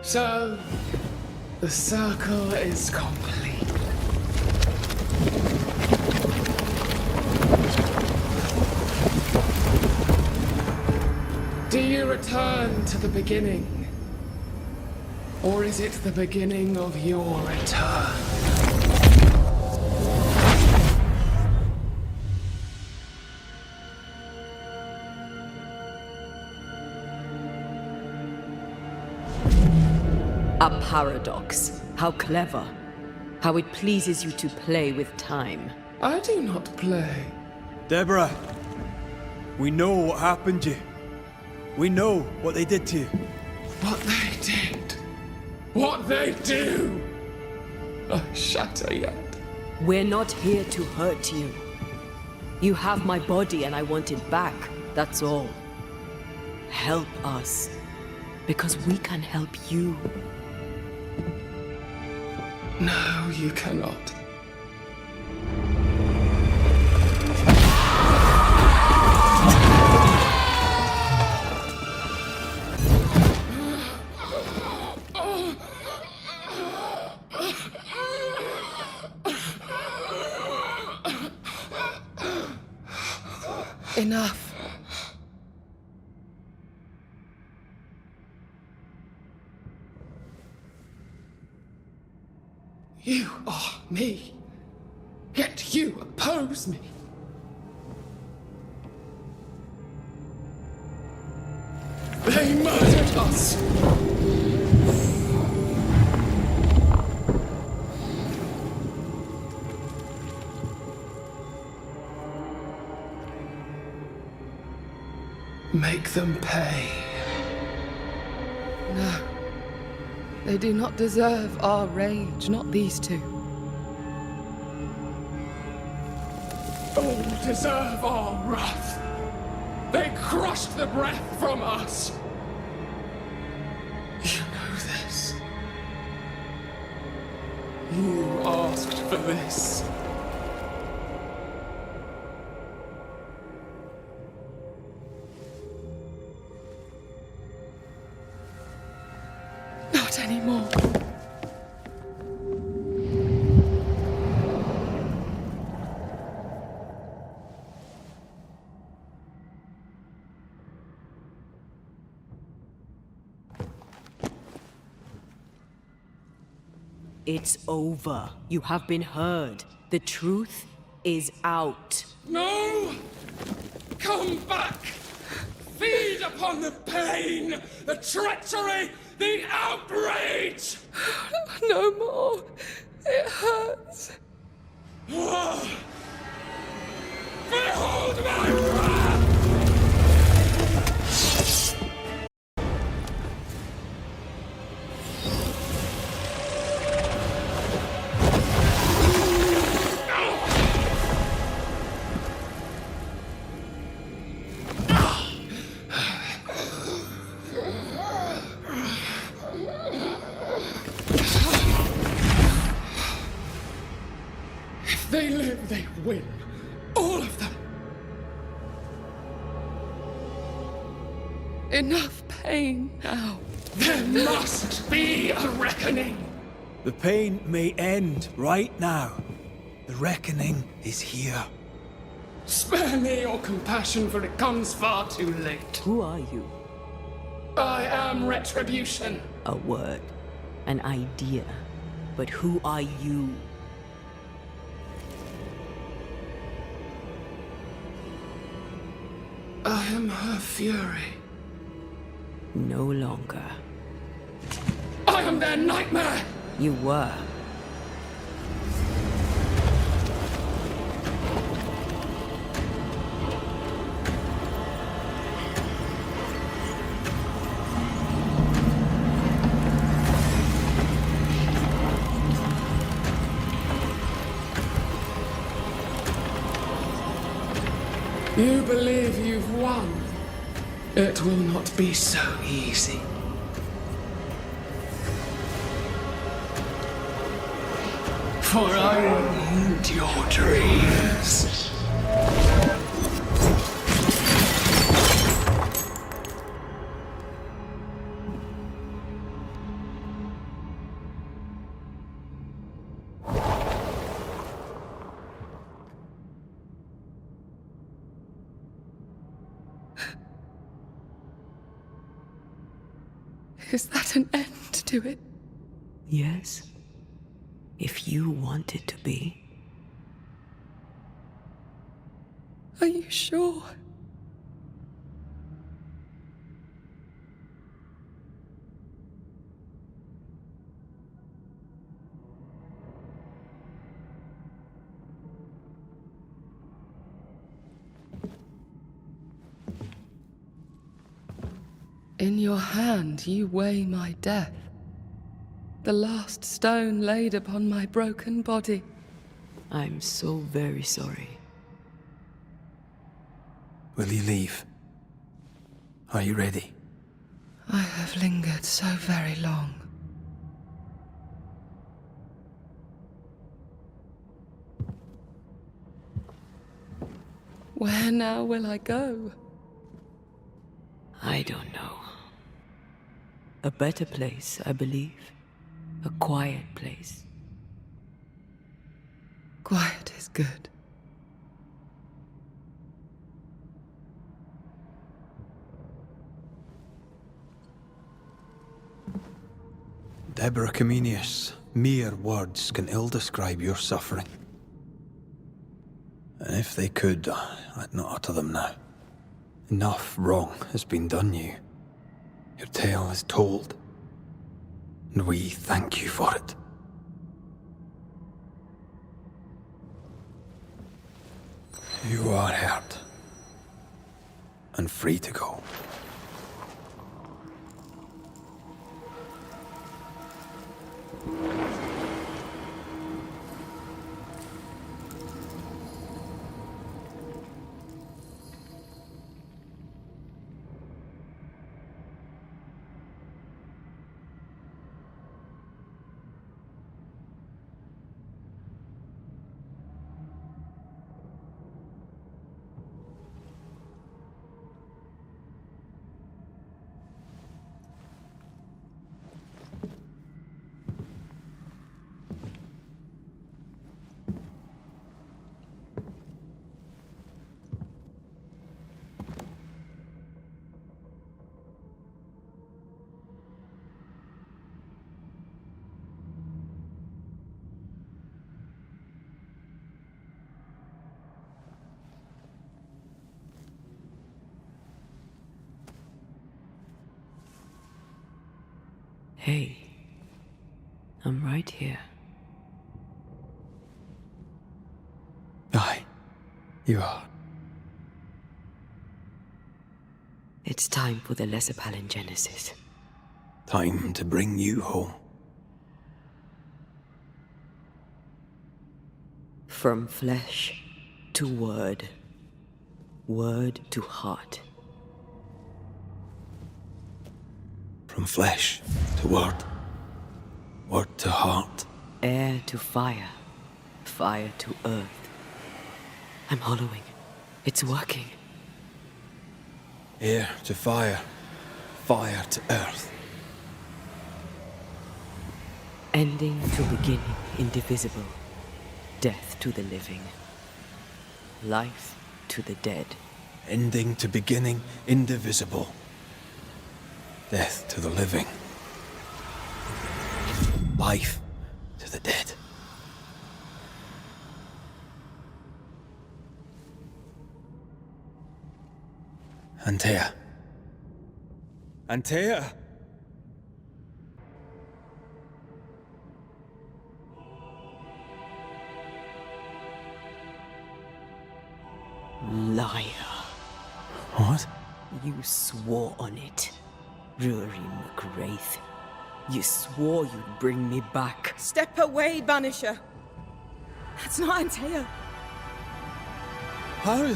So, the circle is complete. Do you return to the beginning? Or is it the beginning of your return? A paradox. How clever. How it pleases you to play with time. I do not play. Deborah, we know what happened to you. We know what they did to you. What they did. What they do. I shatter yet. We're not here to hurt you. You have my body and I want it back, that's all. Help us, because we can help you. No, you cannot. Enough. You are me, yet you oppose me. They murdered us. Make them pay. No. They do not deserve our rage, not these two. All deserve our wrath. They crushed the breath from us. You know this. You asked for this. Not anymore. It's over. You have been heard. The truth is out. No! Come back! Feed upon the pain, the treachery, the outrage! No more. It hurts. Behold my wrath! If they live, they win. All of them. Enough pain now. There must be a reckoning. The pain may end right now. The reckoning is here. Spare me your compassion, for it comes far too late. Who are you? I am retribution. A word. An idea. But who are you? I am her fury. No longer. I am their nightmare! You were. You believe you've won. It will not be so easy. For I will eat your dreams. Is that an end to it? Yes. If you want it to be. Are you sure? In your hand you weigh my death. The last stone laid upon my broken body. I'm so very sorry. Will you leave? Are you ready? I have lingered so very long. Where now will I go? I don't know. A better place, I believe. A quiet place. Quiet is good. Deborah Comenius, mere words can ill describe your suffering. And if they could, I'd not utter them now. Enough wrong has been done you. Your tale is told. And we thank you for it. You are hurt. And free to go. Hey, I'm right here. Aye, you are. It's time for the Lesser Palingenesis. Time to bring you home. From flesh to word. Word to heart. From flesh to word. Word to heart. Air to fire. Fire to earth. I'm hollowing. It's working. Air to fire. Fire to earth. Ending to beginning, indivisible. Death to the living. Life to the dead. Ending to beginning, indivisible. Death to the living. Life to the dead. Antea. Antea! Liar. What? You swore on it. Rory McGraith. You swore you'd bring me back. Step away, Banisher. That's not Antea. How?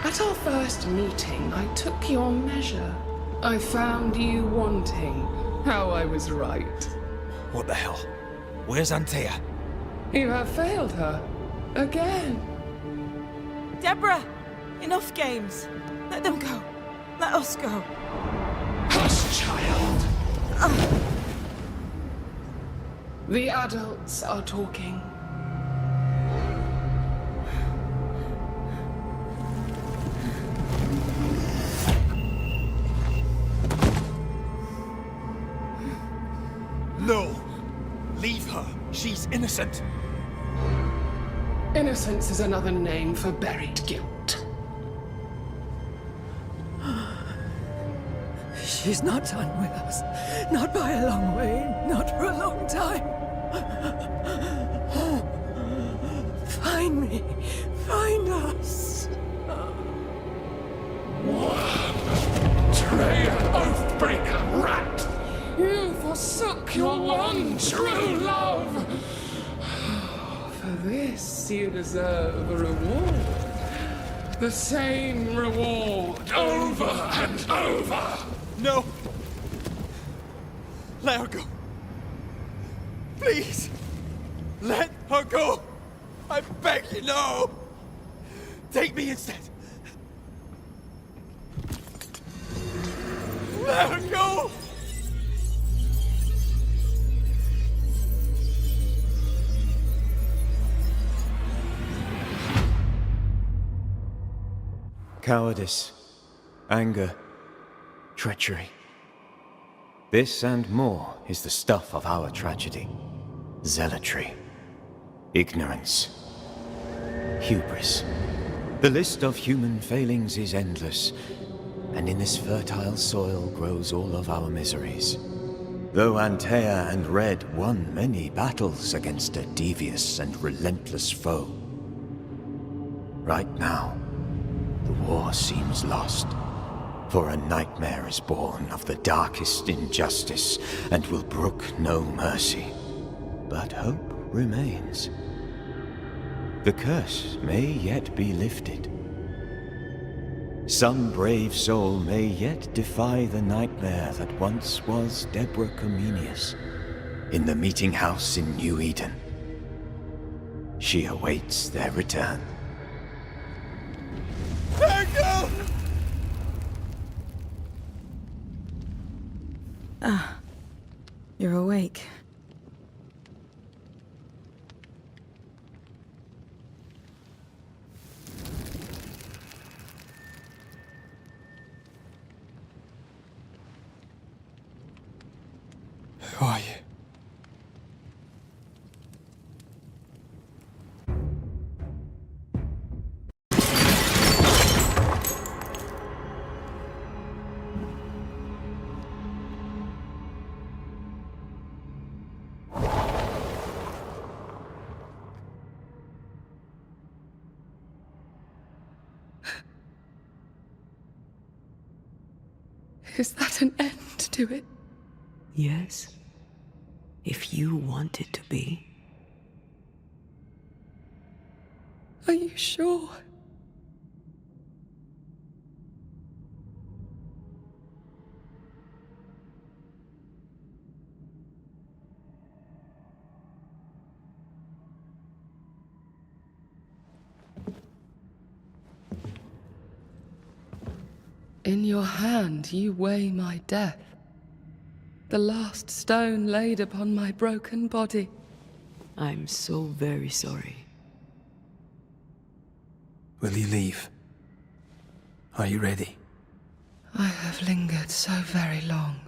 At our first meeting, I took your measure. I found you wanting. How I was right. What the hell? Where's Antea? You have failed her. Again. Deborah! Enough games. Let them go. Let us go. Hush, child. The adults are talking. innocent. Innocence is another name for buried guilt. She's not done with us. Not by a long way. Not for a long time. Find me. Find us. Traitor, oathbreaker, rat! You forsook your one true love! For this you deserve a reward. The same reward over and over! No! Let her go. Please! Let her go! I beg you, no! Take me instead! Let her go! Cowardice, anger, treachery. This and more is the stuff of our tragedy. Zealotry, ignorance, hubris. The list of human failings is endless, and in this fertile soil grows all of our miseries. Though Antea and Red won many battles against a devious and relentless foe, right now, the war seems lost. For a nightmare is born of the darkest injustice and will brook no mercy. But hope remains. The curse may yet be lifted. Some brave soul may yet defy the nightmare that once was Deborah Comenius in the meeting house in New Eden. She awaits their return. Let her go! You're awake. Who are you? Is that an end to it? Yes. If you want it to be. Are you sure? In your hand you weigh my death. The last stone laid upon my broken body. I'm so very sorry. Will you leave? Are you ready? I have lingered so very long.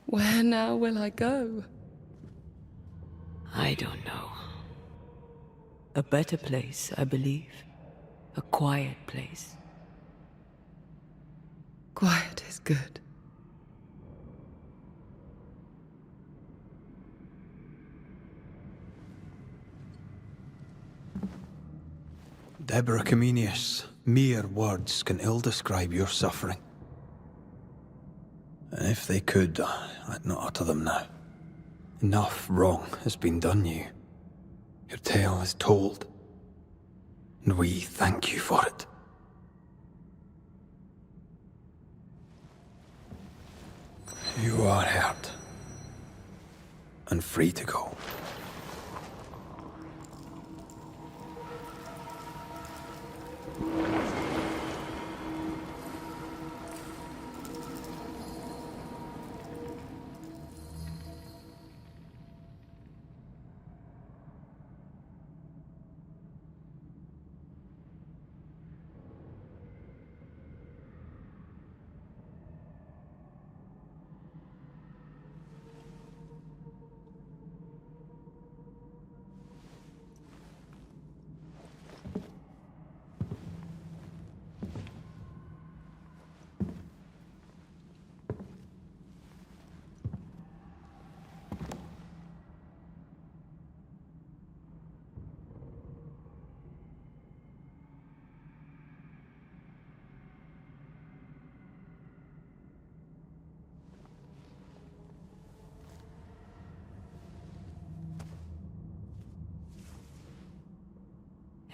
Where now will I go? I don't know. A better place, I believe. A quiet place. Quiet is good. Deborah Comenius, mere words can ill describe your suffering. And if they could, I'd not utter them now. Enough wrong has been done you. Your tale is told, and we thank you for it. You are hurt, and free to go.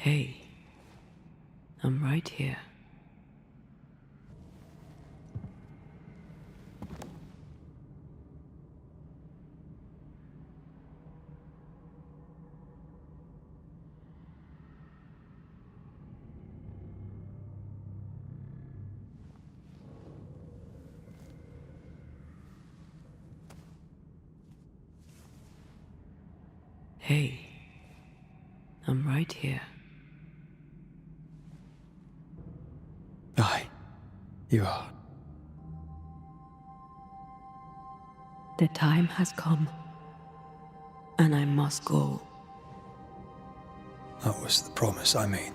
Hey, I'm right here. Hey, I'm right here. Aye, you are. The time has come, and I must go. That was the promise I made.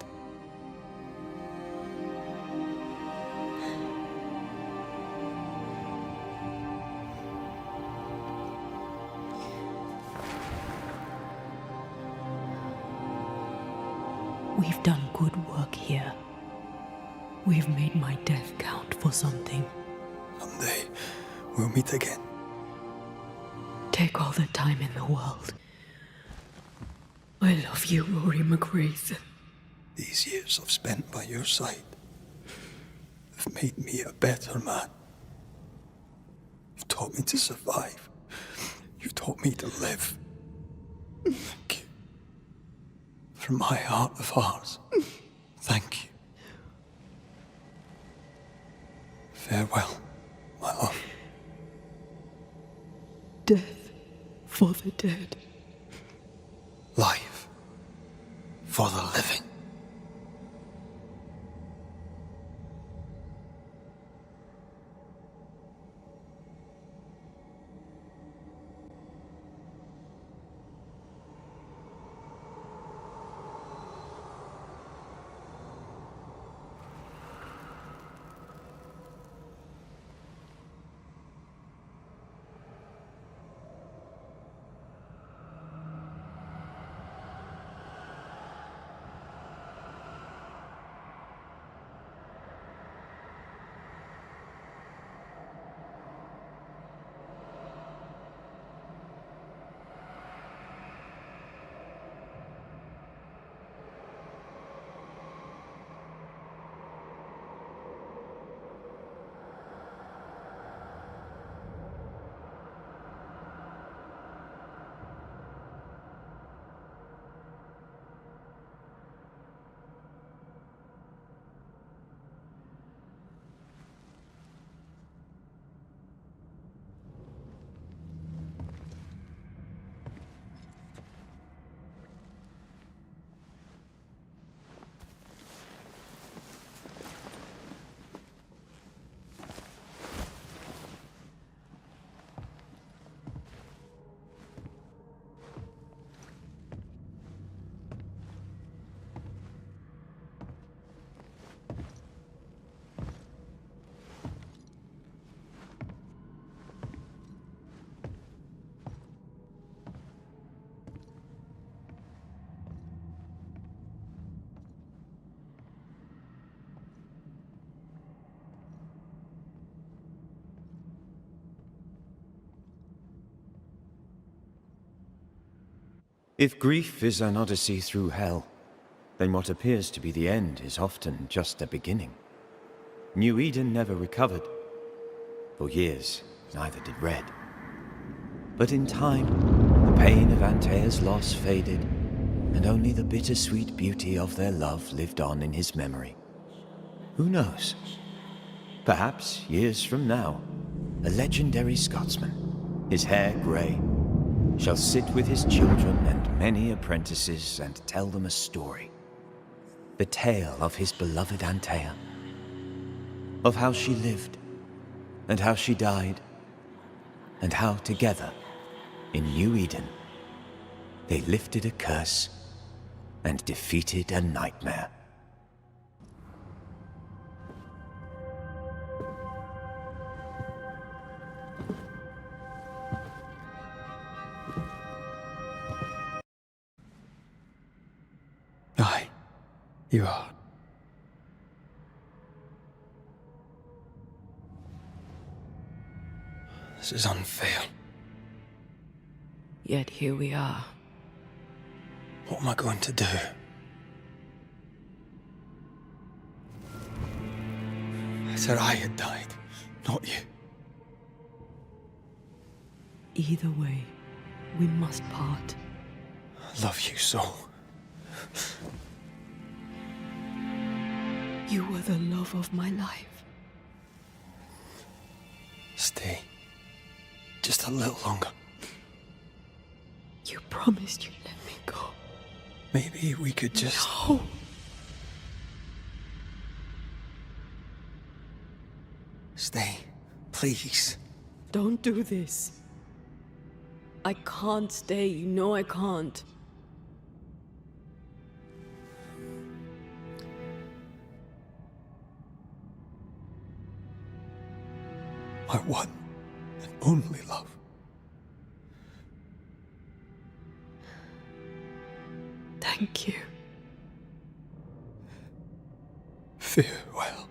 We've done good work here. We've made my death count for something. Someday, we'll meet again. Take all the time in the world. I love you, Rory McGrath. These years I've spent by your side have made me a better man. You've taught me to survive. You've taught me to live. Thank you. From my heart of hearts, thank you. Farewell, my love. Death for the dead. Life for the living. If grief is an odyssey through hell, then what appears to be the end is often just a beginning. New Eden never recovered. For years, neither did Red. But in time, the pain of Antea's loss faded, and only the bittersweet beauty of their love lived on in his memory. Who knows? Perhaps, years from now, a legendary Scotsman, his hair grey, shall sit with his children and many apprentices and tell them a story. The tale of his beloved Antea. Of how she lived, and how she died, and how together, in New Eden, they lifted a curse and defeated a nightmare. Aye, you are. This is unfair. Yet here we are. What am I going to do? better I had died, not you. Either way, we must part. I love you so. You were the love of my life. Stay. Just a little longer. You promised you'd let me go. Maybe we could just... No! Stay. Please. Don't do this. I can't stay, you know I can't. My one and only love. Thank you. Farewell.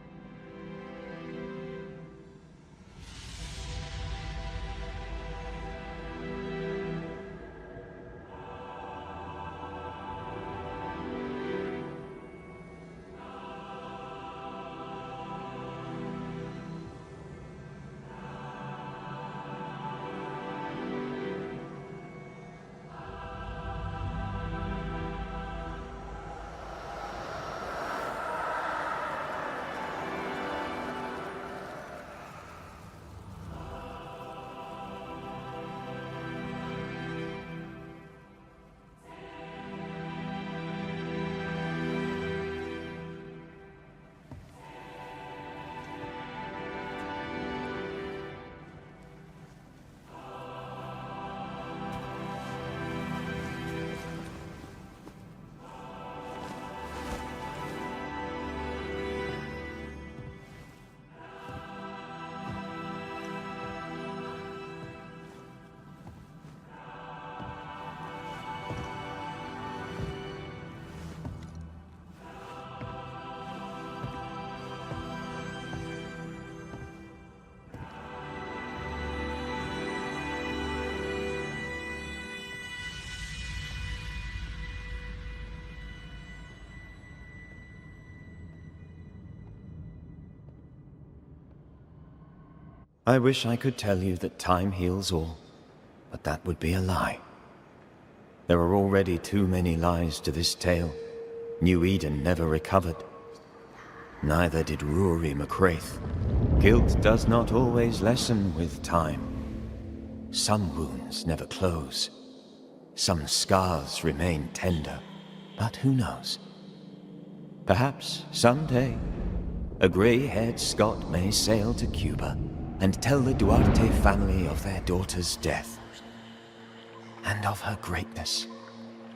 I wish I could tell you that time heals all, but that would be a lie. There are already too many lies to this tale. New Eden never recovered. Neither did Rory McCraith. Guilt does not always lessen with time. Some wounds never close. Some scars remain tender. But who knows? Perhaps someday, a grey-haired Scot may sail to Cuba and tell the Duarte family of their daughter's death and of her greatness.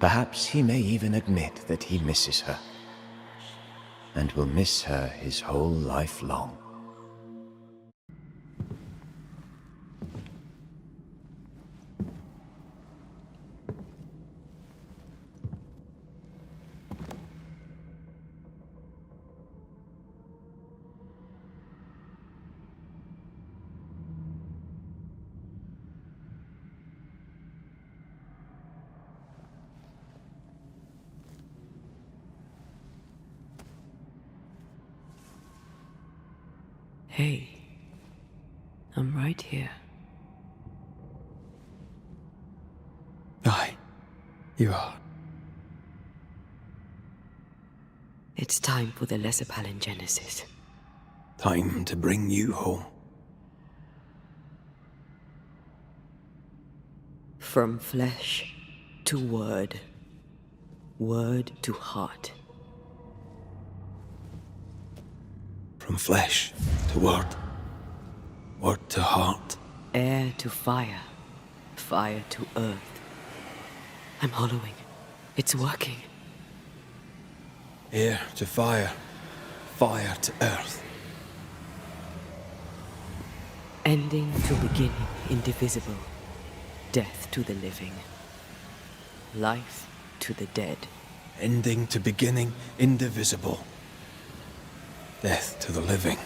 Perhaps he may even admit that he misses her and will miss her his whole life long. Hey, I'm right here. Aye, you are. It's time for the Lesser Palingenesis. Time to bring you home. From flesh to word, word to heart. From flesh to word, word to heart. Air to fire, fire to earth. I'm hollowing. It's working. Air to fire, fire to earth. Ending to beginning, indivisible. Death to the living. Life to the dead. Ending to beginning, indivisible. Death to the living.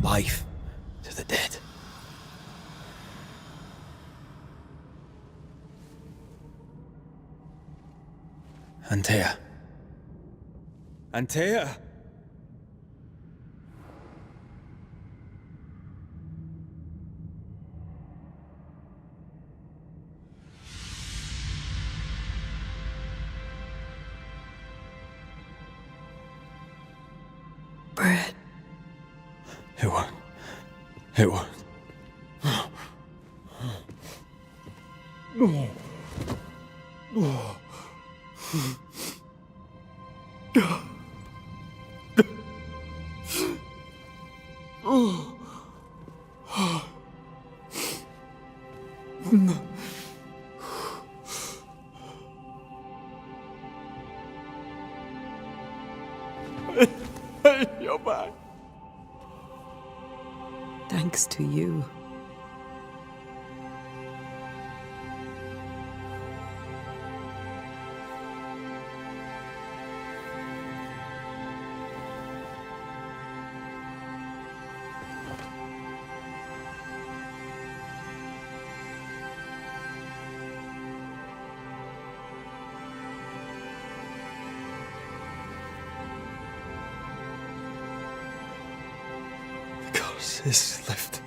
Life to the dead. Antea. Antea! bread. It won't. It won't. You're back. Thanks to you. The curse is lifted.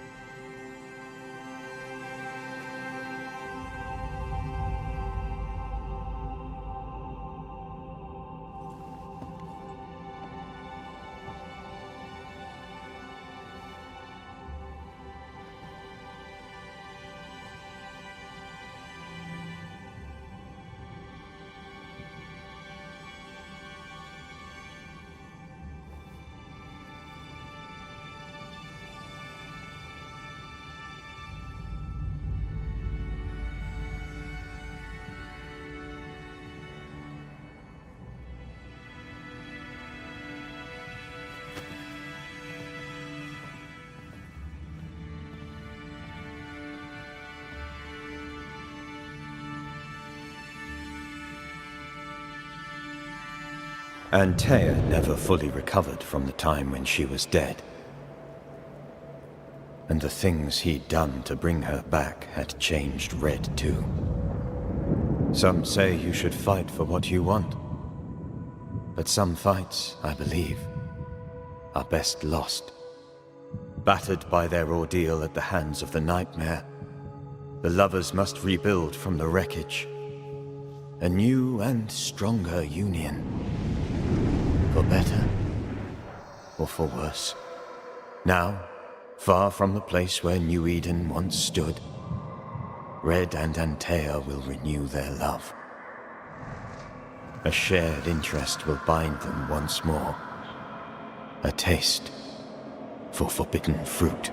Antea never fully recovered from the time when she was dead. And the things he'd done to bring her back had changed Red too. Some say you should fight for what you want. But some fights, I believe, are best lost. Battered by their ordeal at the hands of the Nightmare, the lovers must rebuild from the wreckage. A new and stronger union. For better, or for worse. Now, far from the place where New Eden once stood, Red and Antea will renew their love. A shared interest will bind them once more. A taste for forbidden fruit.